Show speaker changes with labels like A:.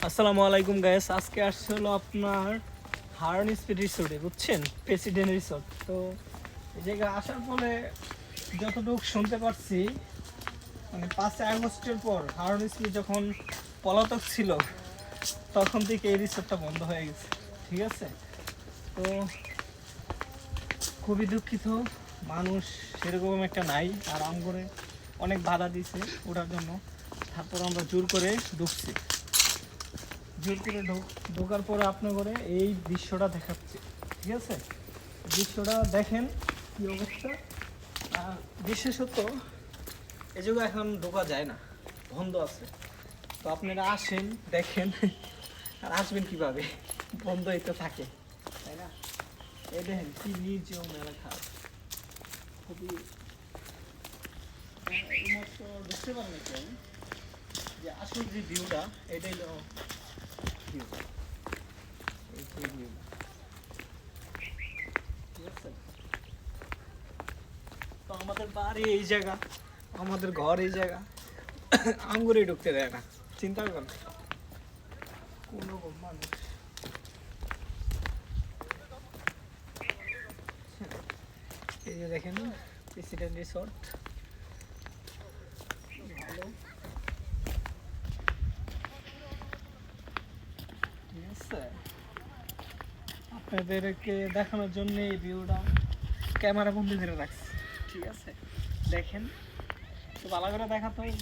A: আসসালামু আলাইকুম গাইস, আজকে আসছে হলো আপনার হার্ন স্পিড রিসোর্টে, বুঝছেন, প্রেসিডেন্ট রিসোর্ট। তো এই জায়গায় আসার পরে যতটুকু শুনতে পারছি, মানে 5 আগস্টের পর হার্ন স্পিড যখন পলাতক ছিল তখন থেকে এই রিসোর্টটা বন্ধ হয়ে গেছে। ঠিক আছে, তো খুবই দুঃখিত, মানুষ সেরকম একটা নাই। আর আম করে অনেক বাধা দিছে ওঠার জন্য, তারপর আমরা জোর করে ঢুকছি। জোর করে ঢোকার পরে আপনার করে এই দৃশ্যটা দেখাচ্ছে। ঠিক আছে, দৃশ্যটা দেখেন কি অবস্থা। আর বিশেষত এই জায়গা এখন ঢোকা যায় না, বন্ধ আছে। তো আপনারা আসেন, দেখেন। আর আসবেন কিভাবে, বন্ধই তো থাকে, তাই না? এই দেখেন কি নিজেও মেলা খারাপ, খুবই এইমাত্র বুঝতে পারেন কেন যে আসল যে ভিউটা, এটাই হলো ভিউ। এই যে ভিউ, ঠিক আছে। তো আমাদের বাড়ি এই জায়গা, আমাদের ঘর এই জায়গা, আঙ্গুরে ঢুকতে দেয় না। চিন্তা করেন কোন রকম মানুষ। এই যে দেখেন প্রেসিডেন্ট রিসোর্ট, ভালো, ঠিক আছে। আপনাদেরকে দেখানোর জন্য এই ভিউটা ক্যামেরা বন্দি করে রাখছি। ঠিক আছে, দেখেন তো ভালো করে দেখাতে হবে।